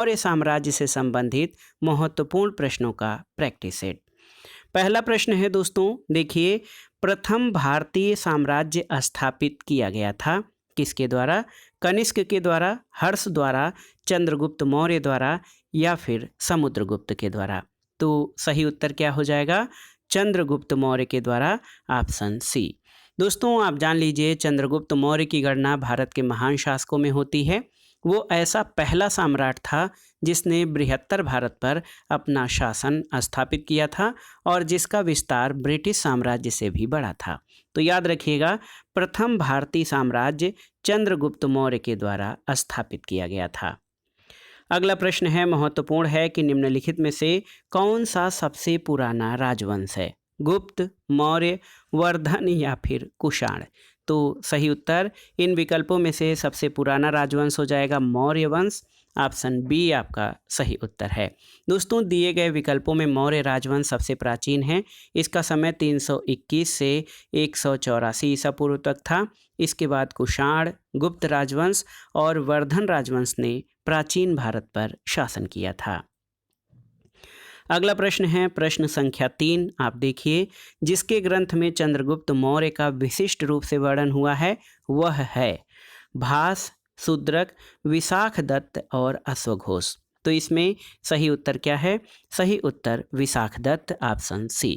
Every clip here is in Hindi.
मौर्य साम्राज्य से संबंधित महत्वपूर्ण प्रश्नों का प्रैक्टिस सेट। पहला प्रश्न है दोस्तों, देखिए, प्रथम भारतीय साम्राज्य स्थापित किया गया था किसके द्वारा? कनिष्क के द्वारा, हर्ष द्वारा, चंद्रगुप्त मौर्य द्वारा या फिर समुद्रगुप्त के द्वारा? तो सही उत्तर क्या हो जाएगा? चंद्रगुप्त मौर्य के द्वारा, ऑप्शन सी। दोस्तों आप जान लीजिए, चंद्रगुप्त मौर्य की गणना भारत के महान शासकों में होती है। वो ऐसा पहला सम्राट था जिसने बृहत्तर भारत पर अपना शासन स्थापित किया था और जिसका विस्तार ब्रिटिश साम्राज्य से भी बड़ा था। तो याद रखिएगा, प्रथम भारतीय साम्राज्य चंद्रगुप्त मौर्य के द्वारा स्थापित किया गया था। अगला प्रश्न है, महत्वपूर्ण है कि निम्नलिखित में से कौन सा सबसे पुराना राजवंश है? गुप्त, मौर्य, वर्धन या फिर कुषाण? तो सही उत्तर इन विकल्पों में से सबसे पुराना राजवंश हो जाएगा मौर्य वंश। ऑप्शन बी आपका सही उत्तर है। दोस्तों दिए गए विकल्पों में मौर्य राजवंश सबसे प्राचीन है। इसका समय 321 से 184 ईसा पूर्व तक था। इसके बाद कुषाण, गुप्त राजवंश और वर्धन राजवंश ने प्राचीन भारत पर शासन किया था। अगला प्रश्न है प्रश्न संख्या 3। आप देखिए, जिसके ग्रंथ में चंद्रगुप्त मौर्य का विशिष्ट रूप से वर्णन हुआ है वह है भास, शूद्रक, विशाख दत्त और अश्वघोष। तो इसमें सही उत्तर क्या है? सही उत्तर विशाख दत्त, ऑप्शन सी।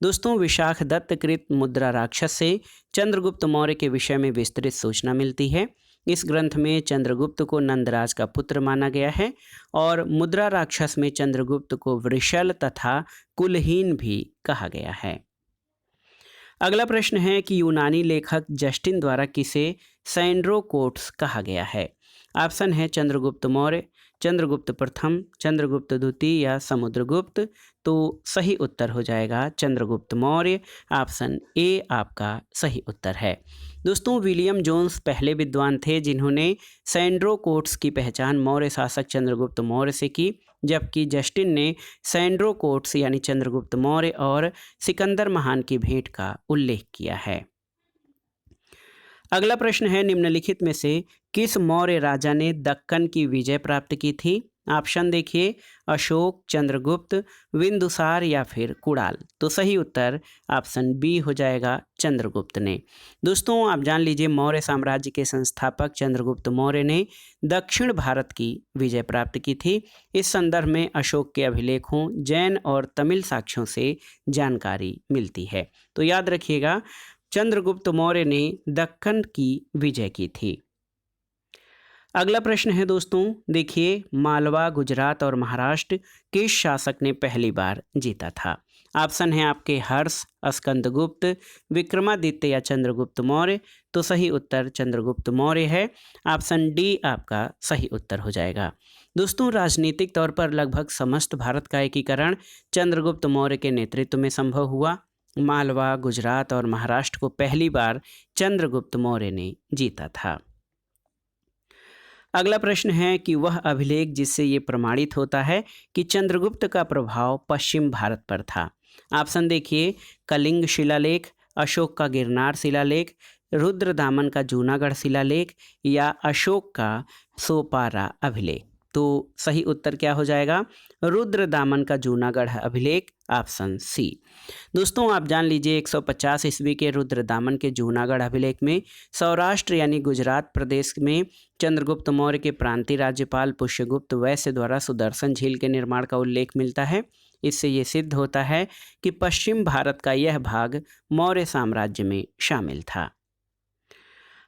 दोस्तों विशाख दत्त कृत मुद्रा राक्षस से चंद्रगुप्त मौर्य के विषय में विस्तृत सूचना मिलती है। इस ग्रंथ में चंद्रगुप्त को नंदराज का पुत्र माना गया है और मुद्रा राक्षस में चंद्रगुप्त को वृषल तथा कुलहीन भी कहा गया है। अगला प्रश्न है कि यूनानी लेखक जस्टिन द्वारा किसे सैंड्रोकोट्स कहा गया है? ऑप्शन है चंद्रगुप्त मौर्य, चंद्रगुप्त प्रथम, चंद्रगुप्त द्वितीय या समुद्रगुप्त। तो सही उत्तर हो जाएगा चंद्रगुप्त मौर्य। ऑप्शन ए आपका सही उत्तर है। दोस्तों विलियम जोन्स पहले विद्वान थे जिन्होंने सैंड्रोकोट्स की पहचान मौर्य शासक चंद्रगुप्त मौर्य से की, जबकि जस्टिन ने सैंड्रोकोट्स यानी चंद्रगुप्त मौर्य और सिकंदर महान की भेंट का उल्लेख किया है। अगला प्रश्न है, निम्नलिखित में से किस मौर्य राजा ने दक्कन की विजय प्राप्त की थी? ऑप्शन देखिए, अशोक, चंद्रगुप्त, बिंदुसार या फिर कुणाल। तो सही उत्तर ऑप्शन बी हो जाएगा, चंद्रगुप्त ने। दोस्तों आप जान लीजिए, मौर्य साम्राज्य के संस्थापक चंद्रगुप्त मौर्य ने दक्षिण भारत की विजय प्राप्त की थी। इस संदर्भ में अशोक के अभिलेखों, जैन और तमिल साक्ष्यों से जानकारी मिलती है। तो याद रखिएगा, चंद्रगुप्त मौर्य ने दक्कन की विजय की थी। अगला प्रश्न है दोस्तों, देखिए, मालवा, गुजरात और महाराष्ट्र किस शासक ने पहली बार जीता था? ऑप्शन है आपके हर्ष, स्कंदगुप्त, विक्रमादित्य या चंद्रगुप्त मौर्य। तो सही उत्तर चंद्रगुप्त मौर्य है। ऑप्शन डी आपका सही उत्तर हो जाएगा। दोस्तों राजनीतिक तौर पर लगभग समस्त भारत का एकीकरण चंद्रगुप्त मौर्य के नेतृत्व में संभव हुआ। मालवा, गुजरात और महाराष्ट्र को पहली बार चंद्रगुप्त मौर्य ने जीता था। अगला प्रश्न है कि वह अभिलेख जिससे ये प्रमाणित होता है कि चंद्रगुप्त का प्रभाव पश्चिम भारत पर था। ऑप्शन देखिए, कलिंग शिलालेख, अशोक का गिरनार शिलालेख, रुद्रदामन का जूनागढ़ शिलालेख या अशोक का सोपारा अभिलेख। तो सही उत्तर क्या हो जाएगा? रुद्रदामन का जूनागढ़ अभिलेख, ऑप्शन सी। दोस्तों आप जान लीजिए, 150 ईस्वी के रुद्रदामन के जूनागढ़ अभिलेख में सौराष्ट्र यानी गुजरात प्रदेश में चंद्रगुप्त मौर्य के प्रांतीय राज्यपाल पुष्यगुप्त वैश्य द्वारा सुदर्शन झील के निर्माण का उल्लेख मिलता है। इससे ये सिद्ध होता है कि पश्चिम भारत का यह भाग मौर्य साम्राज्य में शामिल था।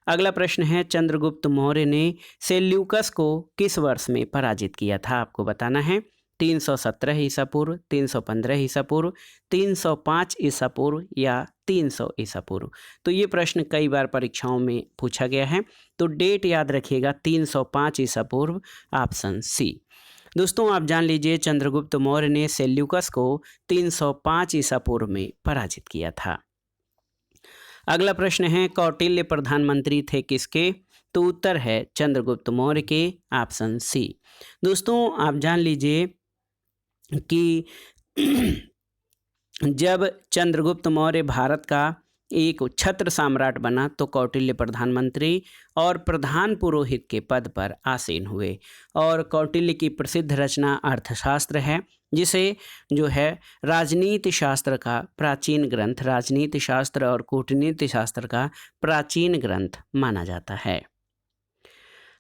अगला प्रश्न है, चंद्रगुप्त मौर्य ने सेल्यूकस को किस वर्ष में पराजित किया था? आपको बताना है। 317 ईसा पूर्व, 315 ईसा पूर्व, 305 ईसा पूर्व या 300 ईसा पूर्व। तो ये प्रश्न कई बार परीक्षाओं में पूछा गया है। तो डेट याद रखिएगा, 305 ईसा पूर्व, ऑप्शन सी। दोस्तों आप जान लीजिए, चंद्रगुप्त मौर्य ने सेल्यूकस को 305 ईसा पूर्व में पराजित किया था। अगला प्रश्न है, कौटिल्य प्रधानमंत्री थे किसके? तो उत्तर है चंद्रगुप्त मौर्य के, ऑप्शन सी। दोस्तों आप जान लीजिए कि जब चंद्रगुप्त मौर्य भारत का एक छत्र सम्राट बना तो कौटिल्य प्रधानमंत्री और प्रधान पुरोहित के पद पर आसीन हुए। और कौटिल्य की प्रसिद्ध रचना अर्थशास्त्र है, जिसे जो है राजनीति शास्त्र का प्राचीन ग्रंथ, राजनीति शास्त्र और कूटनीति शास्त्र का प्राचीन ग्रंथ माना जाता है।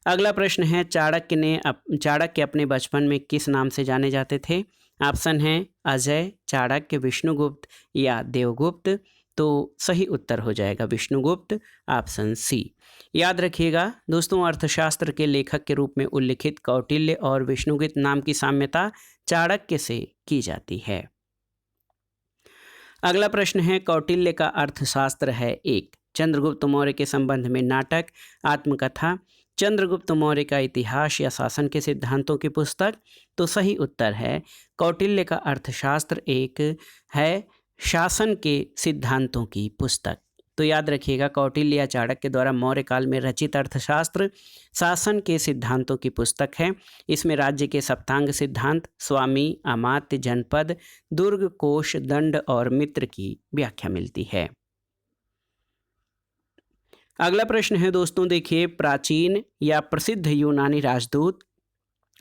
अगला प्रश्न है, चाणक्य अपने बचपन में किस नाम से जाने जाते थे? ऑप्शन है अजय, चाणक्य, विष्णुगुप्त या देवगुप्त। तो सही उत्तर हो जाएगा विष्णुगुप्त, ऑप्शन सी। याद रखिएगा दोस्तों, अर्थशास्त्र के लेखक के रूप में उल्लिखित कौटिल्य और विष्णुगुप्त नाम की साम्यता चाणक्य से की जाती है। अगला प्रश्न है, कौटिल्य का अर्थशास्त्र है एक, चंद्रगुप्त मौर्य के संबंध में नाटक, आत्मकथा, चंद्रगुप्त मौर्य का इतिहास या शासन के सिद्धांतों की पुस्तक। तो सही उत्तर है कौटिल्य का अर्थशास्त्र एक है शासन के सिद्धांतों की पुस्तक। तो याद रखिएगा, कौटिल्य या चाणक्य द्वारा मौर्य काल में रचित अर्थशास्त्र शासन के सिद्धांतों की पुस्तक है। इसमें राज्य के सप्तांग सिद्धांत, स्वामी, अमात्य, जनपद, दुर्ग, कोष, दंड और मित्र की व्याख्या मिलती है। अगला प्रश्न है दोस्तों, देखिए, प्राचीन या प्रसिद्ध यूनानी राजदूत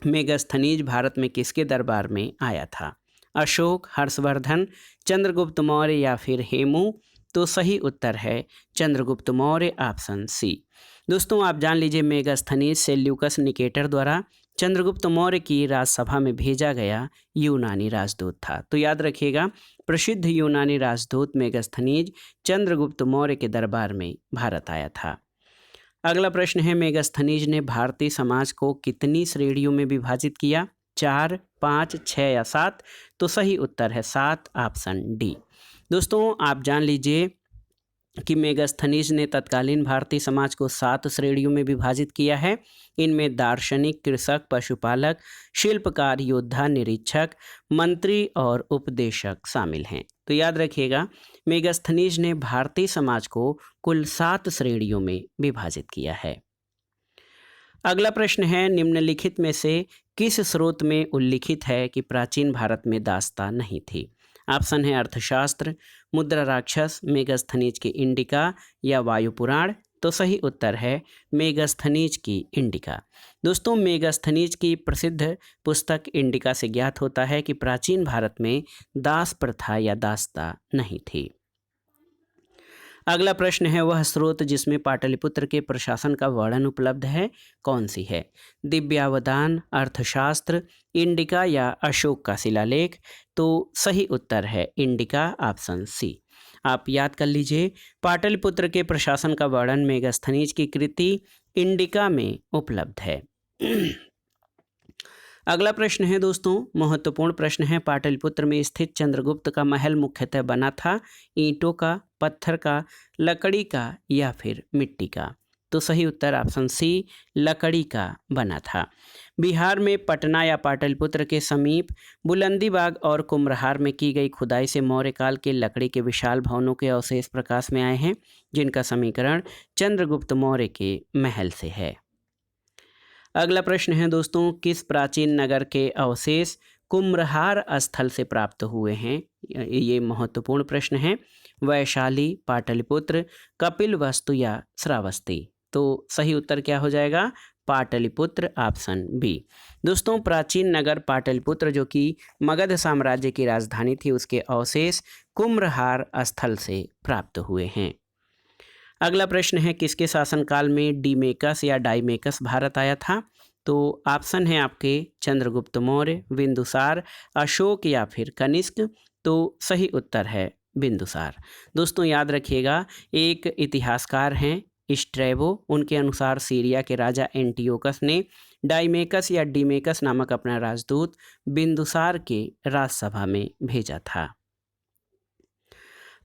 मेगास्थनीज भारत में किसके दरबार में आया था? अशोक, हर्षवर्धन, चंद्रगुप्त मौर्य या फिर हेमू। तो सही उत्तर है चंद्रगुप्त मौर्य, ऑप्शन सी। दोस्तों आप जान लीजिए, मेगास्थनीज सेल्यूकस निकेटर द्वारा चंद्रगुप्त मौर्य की राजसभा में भेजा गया यूनानी राजदूत था। तो याद रखिएगा, प्रसिद्ध यूनानी राजदूत मेगास्थनीज चंद्रगुप्त मौर्य के दरबार में भारत आया था। अगला प्रश्न है, मेगास्थनीज ने भारतीय समाज को कितनी श्रेणियों में विभाजित किया? 4, 5, 6 या 7। तो सही उत्तर है 7, ऑप्शन डी। दोस्तों आप जान लीजिए कि मेगास्थनीज ने तत्कालीन भारतीय समाज को 7 श्रेणियों में विभाजित किया है। इनमें दार्शनिक, कृषक, पशुपालक, शिल्पकार, योद्धा, निरीक्षक, मंत्री और उपदेशक शामिल हैं। तो याद रखिएगा, मेगास्थनीज ने भारतीय समाज को कुल 7 श्रेणियों में विभाजित किया है। अगला प्रश्न है, निम्नलिखित में से किस स्रोत में उल्लिखित है कि प्राचीन भारत में दास्तां नहीं थी? ऑप्शन है अर्थशास्त्र, मुद्रा राक्षस, मेगास्थनीज की इंडिका या वायु पुराण। तो सही उत्तर है मेगास्थनीज की इंडिका। दोस्तों मेगास्थनीज की प्रसिद्ध पुस्तक इंडिका से ज्ञात होता है कि प्राचीन भारत में दास प्रथा या दास्तां नहीं थी। अगला प्रश्न है, वह स्रोत जिसमें पाटलिपुत्र के प्रशासन का वर्णन उपलब्ध है कौन सी है? दिव्यावदान, अर्थशास्त्र, इंडिका या अशोक का शिलालेख। तो सही उत्तर है इंडिका, ऑप्शन सी। आप याद कर लीजिए, पाटलिपुत्र के प्रशासन का वर्णन मेगास्थनीज की कृति इंडिका में उपलब्ध है। अगला प्रश्न है दोस्तों, महत्वपूर्ण प्रश्न है, पाटलिपुत्र में स्थित चंद्रगुप्त का महल मुख्यतः बना था ईंटों का, पत्थर का, लकड़ी का या फिर मिट्टी का? तो सही उत्तर ऑप्शन सी, लकड़ी का बना था। बिहार में पटना या पाटलिपुत्र के समीप बुलंदीबाग और कुम्हरार में की गई खुदाई से मौर्य काल के लकड़ी के विशाल भवनों के अवशेष प्रकाश में आए हैं, जिनका समीकरण चंद्रगुप्त मौर्य के महल से है। अगला प्रश्न है दोस्तों, किस प्राचीन नगर के अवशेष कुम्हरार स्थल से प्राप्त हुए हैं? ये महत्वपूर्ण प्रश्न है। वैशाली, पाटलिपुत्र, कपिलवस्तु या श्रावस्ती? तो सही उत्तर क्या हो जाएगा? Pataliputra, option B. दोस्तों प्राचीन नगर पाटलिपुत्र जो कि मगध साम्राज्य की राजधानी थी, उसके अवशेष कुम्हरार स्थल से प्राप्त हुए हैं। अगला प्रश्न है, किसके शासनकाल में डीमेकस या डाइमेकस भारत आया था? तो ऑप्शन है आपके चंद्रगुप्त मौर्य, बिंदुसार, अशोक या फिर कनिष्क। तो सही उत्तर है बिंदुसार। दोस्तों याद रखिएगा, एक इतिहासकार हैं स्ट्रैबो, उनके अनुसार सीरिया के राजा एंटियोकस ने डाइमेकस या डीमेकस नामक अपना राजदूत बिंदुसार के राजसभा में भेजा था।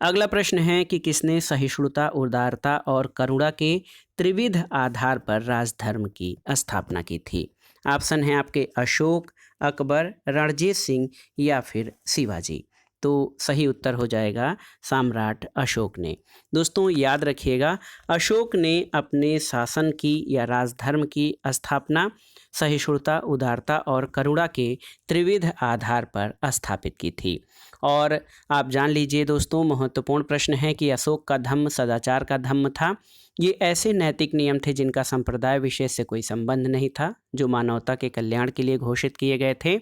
अगला प्रश्न है कि किसने सहिष्णुता, उदारता और करुणा के त्रिविध आधार पर राजधर्म की स्थापना की थी? ऑप्शन है आपके अशोक, अकबर, रणजीत सिंह या फिर शिवाजी। तो सही उत्तर हो जाएगा सम्राट अशोक ने। दोस्तों याद रखिएगा, अशोक ने अपने शासन की या राजधर्म की स्थापना सहिष्णुता, उदारता और करुणा के त्रिविध आधार पर स्थापित की थी। और आप जान लीजिए दोस्तों, महत्वपूर्ण प्रश्न है कि अशोक का धम्म सदाचार का धम्म था। ये ऐसे नैतिक नियम थे जिनका संप्रदाय विशेष से कोई संबंध नहीं था, जो मानवता के कल्याण के लिए घोषित किए गए थे।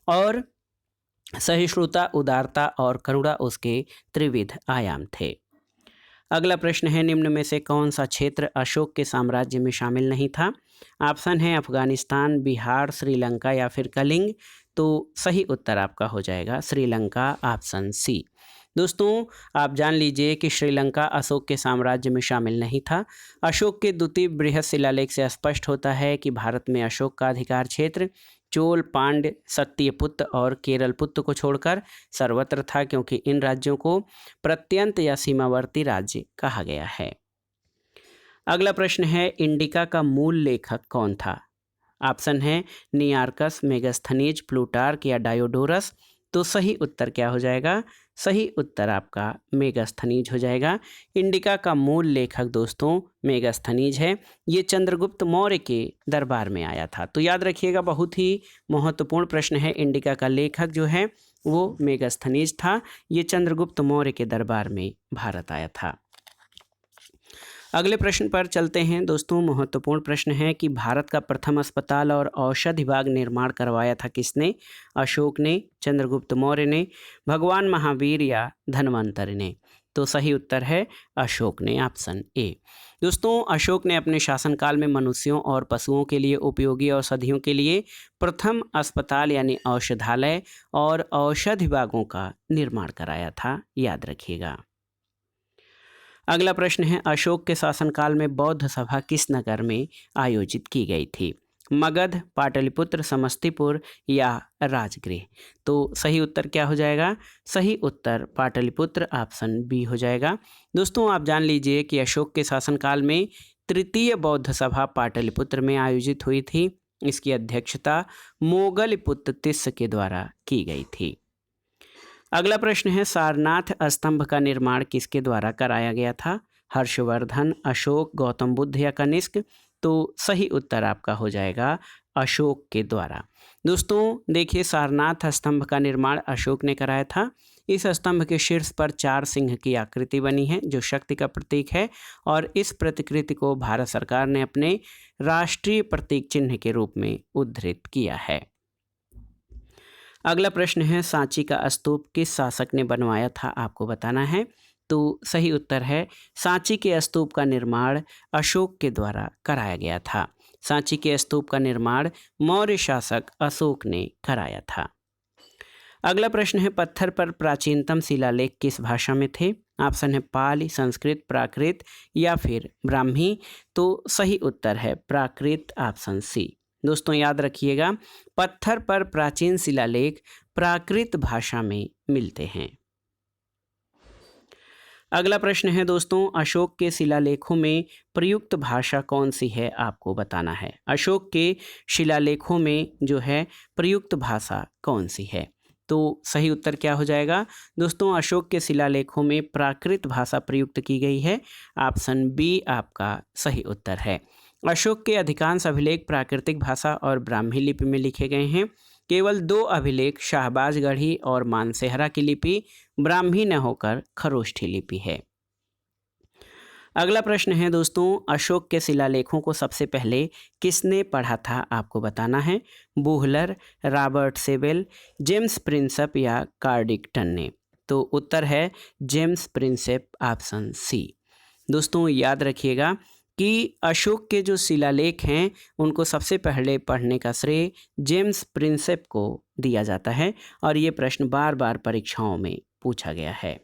और सहिष्णुता, उदारता और करुणा उसके त्रिविध आयाम थे। अगला प्रश्न है, निम्न में से कौन सा क्षेत्र अशोक के साम्राज्य में शामिल नहीं था? ऑप्शन है अफगानिस्तान, बिहार, श्रीलंका या फिर कलिंग। तो सही उत्तर आपका हो जाएगा श्रीलंका, ऑप्शन सी। दोस्तों, आप जान लीजिए कि श्रीलंका अशोक के साम्राज्य में शामिल नहीं था। अशोक के द्वितीय बृहत शिलालेख से स्पष्ट होता है कि भारत में अशोक का अधिकार क्षेत्र चोल, पांड्य, सत्यपुत्र और केरलपुत्र को छोड़कर सर्वत्र था, क्योंकि इन राज्यों को प्रत्यंत या सीमावर्ती राज्य कहा गया है। अगला प्रश्न है, इंडिका का मूल लेखक कौन था? ऑप्शन है नियार्कस, मेगास्थनीज, प्लूटार्क या डायोडोरस। तो सही उत्तर क्या हो जाएगा? सही उत्तर आपका मेगास्थनीज हो जाएगा। इंडिका का मूल लेखक दोस्तों मेगास्थनीज है। ये चंद्रगुप्त मौर्य के दरबार में आया था। तो याद रखिएगा, बहुत ही महत्वपूर्ण प्रश्न है। इंडिका का लेखक जो है वो मेगास्थनीज था। ये चंद्रगुप्त मौर्य के दरबार में भारत आया था। अगले प्रश्न पर चलते हैं दोस्तों। महत्वपूर्ण प्रश्न है कि भारत का प्रथम अस्पताल और औषधि विभाग निर्माण करवाया था किसने? अशोक ने, चंद्रगुप्त मौर्य ने, भगवान महावीर या धन्वंतरि ने। तो सही उत्तर है अशोक ने, ऑप्शन ए। दोस्तों, अशोक ने अपने शासनकाल में मनुष्यों और पशुओं के लिए उपयोगी औषधियों के लिए प्रथम अस्पताल यानी औषधालय और औषधि विभागों का निर्माण कराया था, याद रखिएगा। अगला प्रश्न है, अशोक के शासनकाल में बौद्ध सभा किस नगर में आयोजित की गई थी? मगध, पाटलिपुत्र, समस्तीपुर या राजगृह। तो सही उत्तर क्या हो जाएगा? सही उत्तर पाटलिपुत्र, ऑप्शन बी हो जाएगा। दोस्तों, आप जान लीजिए कि अशोक के शासनकाल में तृतीय बौद्ध सभा पाटलिपुत्र में आयोजित हुई थी। इसकी अध्यक्षता मोगलपुत्र तिस्स के द्वारा की गई थी। अगला प्रश्न है, सारनाथ स्तंभ का निर्माण किसके द्वारा कराया गया था? हर्षवर्धन, अशोक, गौतम बुद्ध या कनिष्क। तो सही उत्तर आपका हो जाएगा अशोक के द्वारा। दोस्तों देखिए, सारनाथ स्तंभ का निर्माण अशोक ने कराया था। इस स्तंभ के शीर्ष पर 4 सिंह की आकृति बनी है, जो शक्ति का प्रतीक है, और इस प्रतिकृति को भारत सरकार ने अपने राष्ट्रीय प्रतीक चिन्ह के रूप में उद्धृत किया है। अगला प्रश्न है, सांची का स्तूप किस शासक ने बनवाया था? आपको बताना है। तो सही उत्तर है सांची के स्तूप का निर्माण अशोक के द्वारा कराया गया था। सांची के स्तूप का निर्माण मौर्य शासक अशोक ने कराया था। अगला प्रश्न है, पत्थर पर प्राचीनतम शिलालेख किस भाषा में थे? ऑप्शन है पाली, संस्कृत, प्राकृत या फिर ब्राह्मी। तो सही उत्तर है प्राकृत, ऑप्शन सी। दोस्तों याद रखिएगा, पत्थर पर प्राचीन शिलालेख प्राकृत भाषा में मिलते हैं। अगला प्रश्न है दोस्तों, अशोक के शिलालेखों में प्रयुक्त भाषा कौन सी है? आपको बताना है। अशोक के शिलालेखों में जो है प्रयुक्त भाषा कौन सी है? तो सही उत्तर क्या हो जाएगा? दोस्तों, अशोक के शिलालेखों में प्राकृत भाषा प्रयुक्त की गई है। ऑप्शन बी आपका सही उत्तर है। अशोक के अधिकांश अभिलेख प्राकृतिक भाषा और ब्राह्मी लिपि में लिखे गए हैं। केवल 2 अभिलेख शाहबाजगढ़ी और मानसेहरा की लिपि ब्राह्मी न होकर खरोष्ठी लिपि है। अगला प्रश्न है दोस्तों, अशोक के शिलालेखों को सबसे पहले किसने पढ़ा था? आपको बताना है। Buhler, Robert Sewell, James Prinsep या कार्डिक्टन ने। तो उत्तर है जेम्स प्रिंसेप, ऑप्शन सी। दोस्तों याद रखिएगा कि अशोक के जो शिलालेख हैं उनको सबसे पहले पढ़ने का श्रेय जेम्स प्रिंसेप को दिया जाता है, और ये प्रश्न बार बार परीक्षाओं में पूछा गया है।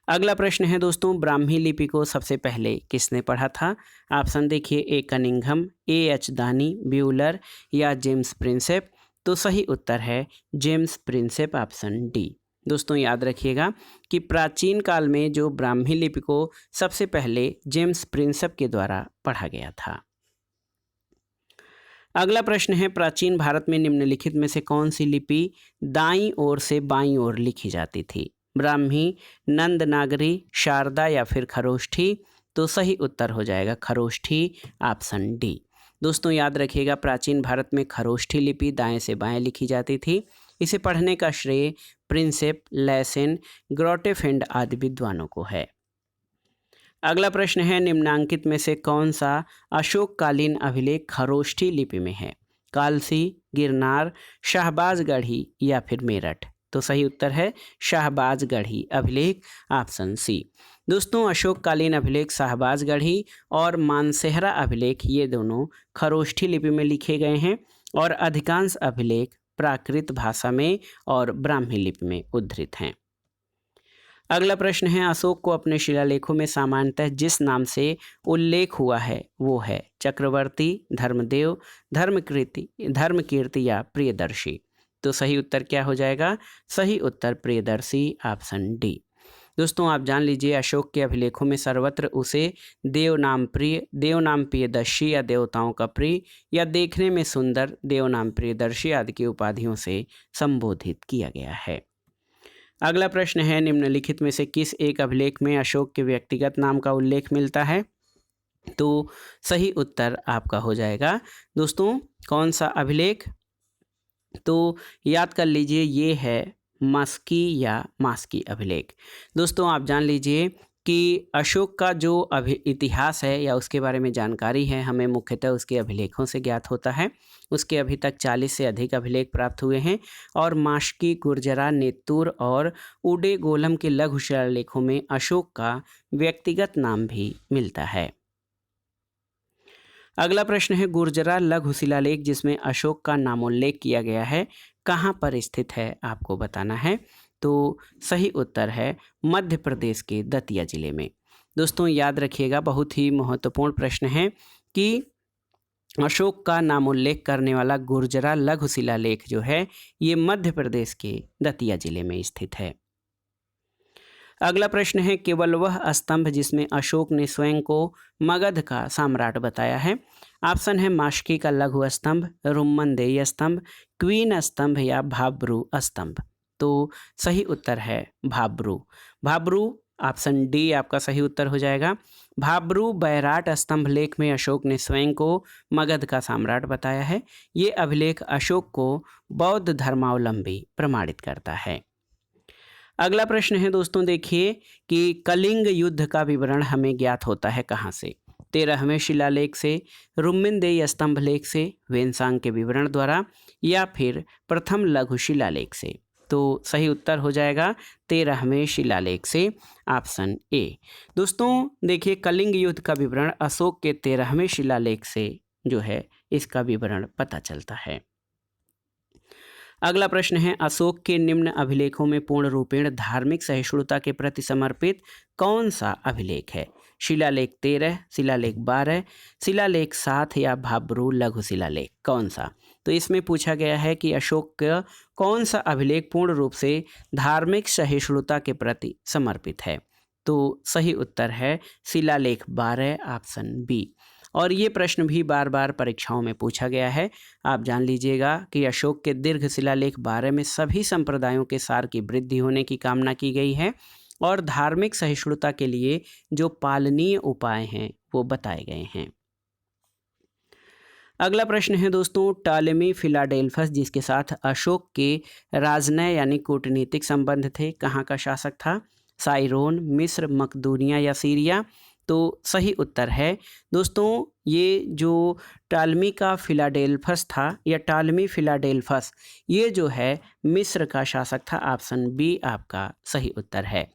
अगला प्रश्न है दोस्तों, ब्राह्मी लिपि को सबसे पहले किसने पढ़ा था? ऑप्शन देखिए, ए कनिंघम, एच दानी, ब्यूलर या जेम्स प्रिंसेप। तो सही उत्तर है जेम्स प्रिंसेप, ऑप्शन डी। दोस्तों याद रखिएगा कि प्राचीन काल में जो ब्राह्मी लिपि को सबसे पहले जेम्स प्रिंसेप के द्वारा पढ़ा गया था। अगला प्रश्न है, प्राचीन भारत में निम्नलिखित में से कौन सी लिपि दाईं ओर से बाईं ओर लिखी जाती थी? ब्राह्मी, नंद नागरी, शारदा या फिर खरोष्ठी। तो सही उत्तर हो जाएगा खरोष्ठी, ऑप्शन डी। दोस्तों याद रखिएगा, प्राचीन भारत में खरोष्ठी लिपि दाएं से बाएं लिखी जाती थी। इसे पढ़ने का श्रेय प्रिंसेप, लैसेन, ग्रोटेफेंड आदि विद्वानों को है। अगला प्रश्न है, निम्नांकित में से कौन सा अशोककालीन अभिलेख खरोष्ठी लिपि में है? कालसी, गिरनार, शाहबाजगढ़ी या फिर मेरठ? तो सही उत्तर है शाहबाजगढ़ी अभिलेख, ऑप्शन सी। दोस्तों अशोककालीन अभिलेख शाहबाजगढ़ी और मानसेहरा अभिलेख ये दोनों खरोष्ठी लिपि में लिखे गए हैं और अधिकांश अभिलेख प्राकृत भाषा में और ब्राह्मी लिपि में उद्धृत हैं। अगला प्रश्न है, अशोक को अपने शिलालेखों में सामान्यतः जिस नाम से उल्लेख हुआ है वो है चक्रवर्ती, धर्मदेव, धर्मकीर्ति या प्रियदर्शी? तो सही उत्तर क्या हो जाएगा? सही उत्तर प्रियदर्शी, ऑप्शन डी। दोस्तों आप जान लीजिए, अशोक के अभिलेखों में सर्वत्र उसे देव नाम प्रिय, देव नाम प्रियदर्शी या देवताओं का प्रिय या देखने में सुंदर, देव नाम प्रियदर्शी आदि की उपाधियों से संबोधित किया गया है। अगला प्रश्न है, निम्नलिखित में से किस एक अभिलेख में अशोक के व्यक्तिगत नाम का उल्लेख मिलता है? तो सही उत्तर आपका हो जाएगा दोस्तों कौन सा अभिलेख? तो याद कर लीजिए, ये है मस्की या मास्की अभिलेख। दोस्तों आप जान लीजिए कि अशोक का जो इतिहास है या उसके बारे में जानकारी है हमें मुख्यतः उसके अभिलेखों से ज्ञात होता है। उसके अभी तक 40 से अधिक अभिलेख प्राप्त हुए हैं और मास्की, गुर्जरा, नेत्तूर और उडेगोलम के लघु शिलालेखों में अशोक का व्यक्तिगत नाम भी मिलता है। अगला प्रश्न है, गुर्जरा लघु शिलालेख जिसमें अशोक का नामोल्लेख किया गया है कहाँ पर स्थित है? आपको बताना है। तो सही उत्तर है मध्य प्रदेश के दतिया जिले में। दोस्तों याद रखिएगा, बहुत ही महत्वपूर्ण प्रश्न है कि अशोक का नामोल्लेख करने वाला गुर्जरा लघु शिलालेख जो है ये मध्य प्रदेश के दतिया जिले में स्थित है। अगला प्रश्न है, केवल वह स्तंभ जिसमें अशोक ने स्वयं को मगध का सम्राट बताया है? ऑप्शन है मास्की का लघु स्तंभ, रुम्मनदेही स्तंभ, क्वीन स्तंभ या भाब्रू स्तंभ? तो सही उत्तर है भाब्रू, ऑप्शन डी आपका सही उत्तर हो जाएगा। भाब्रू बैराट स्तंभ लेख में अशोक ने स्वयं को मगध का सम्राट बताया है। ये अभिलेख अशोक को बौद्ध धर्मावलंबी प्रमाणित करता है। अगला प्रश्न है दोस्तों, देखिए कि कलिंग युद्ध का विवरण हमें ज्ञात होता है कहाँ से? 13वें शिलालेख से, रुम्मनदेही स्तंभ लेख से, वेनसांग के विवरण द्वारा या फिर प्रथम लघु शिलालेख से? तो सही उत्तर हो जाएगा 13वें शिलालेख से, ऑप्शन ए। दोस्तों देखिए, कलिंग युद्ध का विवरण अशोक के 13वें शिलालेख से जो है इसका विवरण पता चलता है। अगला प्रश्न है, अशोक के निम्न अभिलेखों में पूर्ण रूपेण धार्मिक सहिष्णुता के प्रति समर्पित कौन सा अभिलेख है? शिलालेख 13, शिलालेख 12, शिलालेख 7 या भाब्रू लघु शिलालेख? कौन सा? तो इसमें पूछा गया है कि अशोक का कौन सा अभिलेख पूर्ण रूप से धार्मिक सहिष्णुता के प्रति समर्पित है? तो सही उत्तर है शिलालेख 12, ऑप्शन बी। और ये प्रश्न भी बार बार परीक्षाओं में पूछा गया है। आप जान लीजिएगा कि अशोक के दीर्घ शिलालेख 12 में सभी संप्रदायों के सार की वृद्धि होने की कामना की गई है और धार्मिक सहिष्णुता के लिए जो पालनीय उपाय हैं वो बताए गए हैं। अगला प्रश्न है दोस्तों, टालेमी फिलाडेल्फस जिसके साथ अशोक के राजनय यानी कूटनीतिक संबंध थे, कहाँ का शासक था? साइरोन, मिस्र, मकदूनिया या सीरिया? तो सही उत्तर है दोस्तों ये जो टालमी का फिलाडेल्फस था या टालमी फिलाडेल्फस ये जो है मिस्र का शासक था। ऑप्शन बी आपका सही उत्तर है।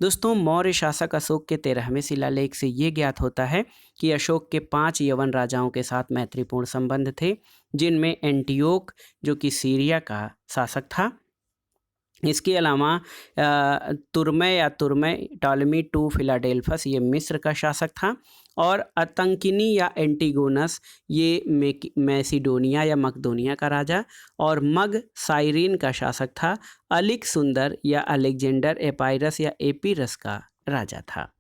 दोस्तों मौर्य शासक अशोक के 13वें शिलालेख से ये ज्ञात होता है कि अशोक के 5 यवन राजाओं के साथ मैत्रीपूर्ण संबंध थे, जिनमें एंटियोक जो कि सीरिया का शासक था, इसके अलावा तुर्मै टॉलेमी टू फिलाडेल्फस ये मिस्र का शासक था और अतंकिनी या एंटीगोनस ये मैसिडोनिया या मकदोनिया का राजा और मग साइरीन का शासक था। अलिक सुंदर या अलेक्जेंडर एपाइरस या एपीरस का राजा था।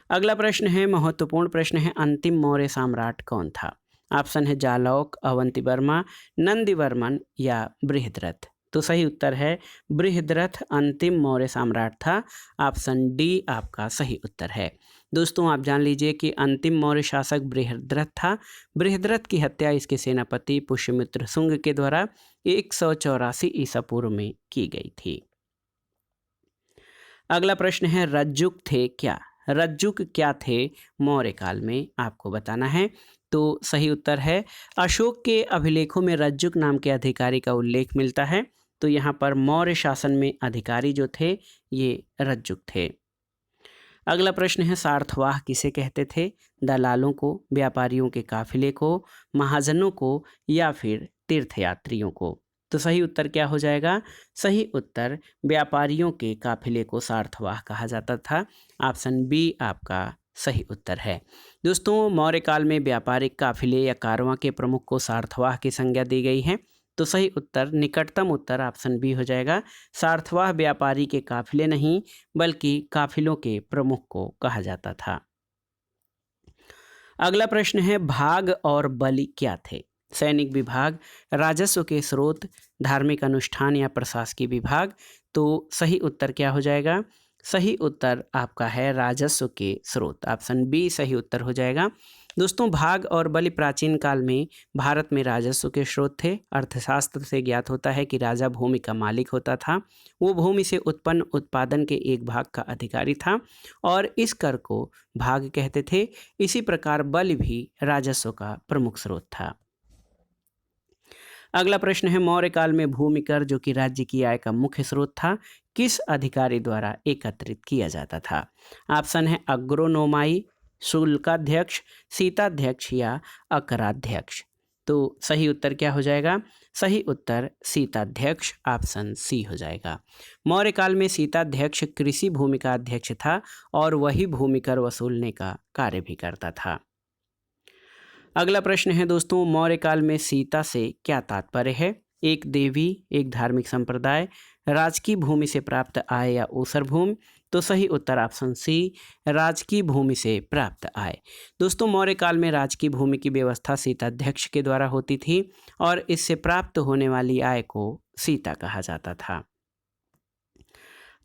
अगला प्रश्न है महत्वपूर्ण प्रश्न है, अंतिम मौर्य सम्राट कौन था? ऑप्शन है जालौक, अवंतिवर्मा, नंदीवर्मन या बृहद्रथ? तो सही उत्तर है बृहद्रथ अंतिम मौर्य सम्राट था। ऑप्शन डी आपका सही उत्तर है। दोस्तों आप जान लीजिए कि अंतिम मौर्य शासक बृहद्रथ था। बृहद्रथ की हत्या इसके सेनापति पुष्यमित्र शुंग के द्वारा 184 ईसा पूर्व में की गई थी। अगला प्रश्न है रज्जुक थे क्या? रज्जुक क्या थे मौर्य काल में, आपको बताना है। तो सही उत्तर है अशोक के अभिलेखों में रज्जुक नाम के अधिकारी का उल्लेख मिलता है। तो यहाँ पर मौर्य शासन में अधिकारी जो थे ये रज्जुक थे। अगला प्रश्न है सार्थवाह किसे कहते थे? दलालों को, व्यापारियों के काफिले को, महाजनों को या फिर तीर्थयात्रियों को? तो सही उत्तर क्या हो जाएगा? सही उत्तर व्यापारियों के काफिले को सार्थवाह कहा जाता था। ऑप्शन बी आपका सही उत्तर है। दोस्तों मौर्य काल में व्यापारिक काफिले या कारवां के प्रमुख को सार्थवाह की संज्ञा दी गई है। तो सही उत्तर निकटतम उत्तर ऑप्शन बी हो जाएगा। सार्थवाह व्यापारी के काफिले नहीं बल्कि काफिलों के प्रमुख को कहा जाता था। अगला प्रश्न है भाग और बलि क्या थे? सैनिक विभाग, राजस्व के स्रोत, धार्मिक अनुष्ठान या प्रशासकीय विभाग? तो सही उत्तर क्या हो जाएगा? सही उत्तर आपका है राजस्व के स्रोत। ऑप्शन बी सही उत्तर हो जाएगा। दोस्तों भाग और बलि प्राचीन काल में भारत में राजस्व के स्रोत थे। अर्थशास्त्र से ज्ञात होता है कि राजा भूमि का मालिक होता था। वो भूमि से उत्पन्न उत्पादन के एक भाग का अधिकारी था और इस कर को भाग कहते थे। इसी प्रकार बलि भी राजस्व का प्रमुख स्रोत था। अगला प्रश्न है मौर्य काल में भूमि कर जो कि राज्य की आय का मुख्य स्रोत था किस अधिकारी द्वारा एकत्रित किया जाता था? ऑप्शन है अग्रोनोमाई, शुल्काध्यक्ष, सीताध्यक्ष या अकराध्यक्ष? तो सही उत्तर क्या हो जाएगा? सही उत्तर सीताध्यक्ष ऑप्शन सी हो जाएगा। मौर्य काल में सीताध्यक्ष कृषि भूमि का अध्यक्ष था और वही भूमि कर वसूलने का कार्य भी करता था। अगला प्रश्न है दोस्तों मौर्य काल में सीता से क्या तात्पर्य है? एक देवी, एक धार्मिक संप्रदाय, राजकीय भूमि से प्राप्त आय या ऊसर भूमि? तो सही उत्तर ऑप्शन सी राजकीय भूमि से प्राप्त आय। दोस्तों मौर्य काल में राजकीय भूमि की व्यवस्था सीताध्यक्ष के द्वारा होती थी और इससे प्राप्त होने वाली आय को सीता कहा जाता था।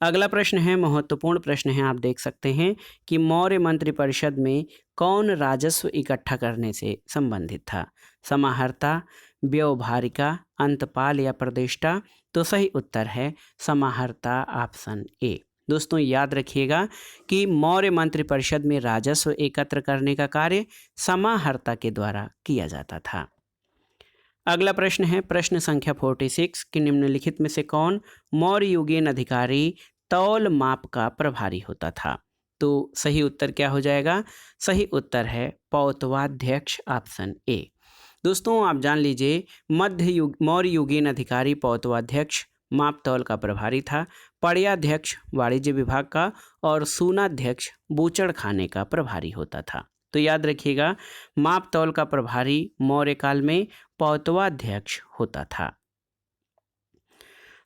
अगला प्रश्न है महत्वपूर्ण प्रश्न है, आप देख सकते हैं कि मौर्य मंत्रिपरिषद में कौन राजस्व इकट्ठा करने से संबंधित था? समाहर्ता, व्यवहारिका, अंतपाल या प्रदेष्टा? तो सही उत्तर है समाहर्ता ऑप्शन ए। दोस्तों याद रखिएगा कि मौर्य मंत्रिपरिषद में राजस्व एकत्र करने का कार्य समाहर्ता के द्वारा किया जाता था। अगला प्रश्न है प्रश्न संख्या 46 कि निम्नलिखित में से कौन मौर्य युगीन अधिकारी तौल माप का प्रभारी होता था? तो सही उत्तर क्या हो जाएगा? सही उत्तर है पौतवाध्यक्ष ऑप्शन ए। दोस्तों आप जान लीजिए मौर्य युगीन अधिकारी पौतवाध्यक्ष माप तौल का प्रभारी था, पड़याध्यक्ष वाणिज्य विभाग का और सूनाध्यक्ष बूचड़ खाने का प्रभारी होता था। तो याद रखिएगा माप तौल का प्रभारी मौर्य काल में पौतवाध्यक्ष होता था।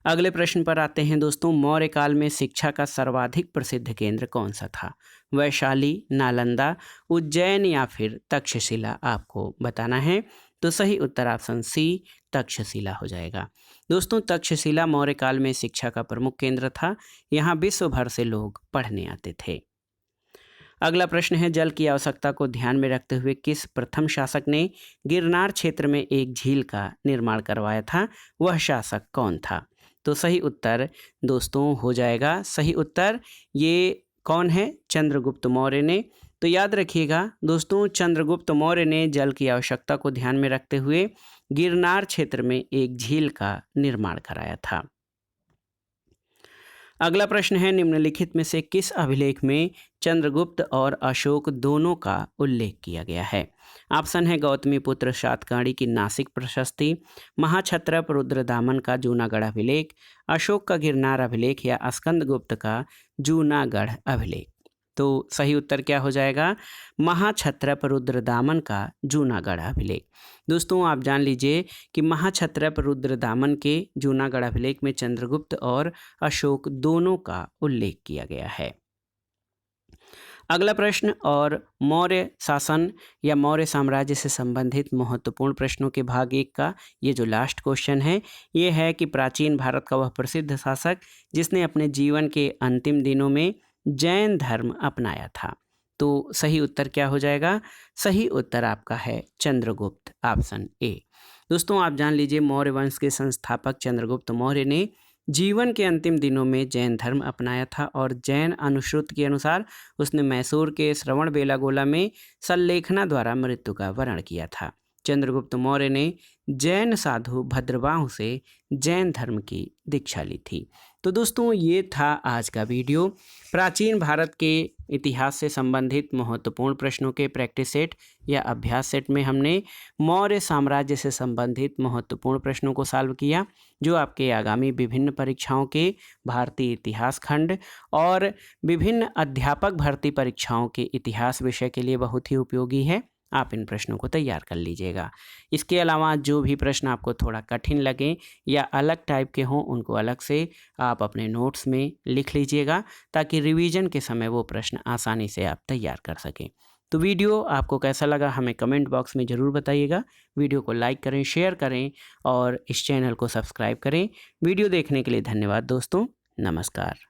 अगले प्रश्न पर आते हैं दोस्तों मौर्य काल में शिक्षा का सर्वाधिक प्रसिद्ध केंद्र कौन सा था? वैशाली, नालंदा, उज्जैन या फिर तक्षशिला? आपको बताना है। तो सही उत्तर ऑप्शन सी तक्षशिला हो जाएगा। दोस्तों तक्षशिला मौर्य काल में शिक्षा का प्रमुख केंद्र था। यहाँ विश्व भर से लोग पढ़ने आते थे। अगला प्रश्न है जल की आवश्यकता को ध्यान में रखते हुए किस प्रथम शासक ने गिरनार क्षेत्र में एक झील का निर्माण करवाया था? वह शासक कौन था? तो सही उत्तर दोस्तों हो जाएगा सही उत्तर ये कौन है? चंद्रगुप्त मौर्य ने। तो याद रखिएगा दोस्तों चंद्रगुप्त मौर्य ने जल की आवश्यकता को ध्यान में रखते हुए गिरनार क्षेत्र में एक झील का निर्माण कराया था। अगला प्रश्न है निम्नलिखित में से किस अभिलेख में चंद्रगुप्त और अशोक दोनों का उल्लेख किया गया है? ऑप्शन है गौतमीपुत्र सातकर्णी की नासिक प्रशस्ति, महाक्षत्रप रुद्रदामन का जूनागढ़ अभिलेख, अशोक का गिरनार अभिलेख या स्कंदगुप्त का जूनागढ़ अभिलेख? तो सही उत्तर क्या हो जाएगा? महाक्षत्रप रुद्रदामन का जूनागढ़ अभिलेख। दोस्तों आप जान लीजिए कि महाक्षत्रप रुद्रदामन के जूनागढ़ अभिलेख में चंद्रगुप्त और अशोक दोनों का उल्लेख किया गया है। अगला प्रश्न और मौर्य शासन या मौर्य साम्राज्य से संबंधित महत्वपूर्ण प्रश्नों के भाग 1 का ये जो लास्ट क्वेश्चन है ये है कि प्राचीन भारत का वह प्रसिद्ध शासक जिसने अपने जीवन के अंतिम दिनों में जैन धर्म अपनाया था? तो सही उत्तर क्या हो जाएगा? सही उत्तर आपका है चंद्रगुप्त, ऑप्शन ए। दोस्तों आप जान लीजिए, मौर्य वंश के संस्थापक चंद्रगुप्त मौर्य ने जीवन के अंतिम दिनों में जैन धर्म अपनाया था और जैन अनुश्रुत के अनुसार उसने मैसूर के श्रवण बेलागोला में सल्लेखना द्वारा मृत्यु का वरण किया था। चंद्रगुप्त मौर्य ने जैन साधु भद्रबाहु से जैन धर्म की दीक्षा ली थी। तो दोस्तों ये था आज का वीडियो। प्राचीन भारत के इतिहास से संबंधित महत्वपूर्ण प्रश्नों के प्रैक्टिस सेट या अभ्यास सेट में हमने मौर्य साम्राज्य से संबंधित महत्वपूर्ण प्रश्नों को सॉल्व किया, जो आपके आगामी विभिन्न परीक्षाओं के भारतीय इतिहास खंड और विभिन्न अध्यापक भर्ती परीक्षाओं के इतिहास विषय के लिए बहुत ही उपयोगी है। आप इन प्रश्नों को तैयार कर लीजिएगा। इसके अलावा जो भी प्रश्न आपको थोड़ा कठिन लगें या अलग टाइप के हों, उनको अलग से आप अपने नोट्स में लिख लीजिएगा, ताकि रिवीजन के समय वो प्रश्न आसानी से आप तैयार कर सकें। तो वीडियो आपको कैसा लगा हमें कमेंट बॉक्स में ज़रूर बताइएगा। वीडियो को लाइक करें, शेयर करें और इस चैनल को सब्सक्राइब करें। वीडियो देखने के लिए धन्यवाद दोस्तों। नमस्कार।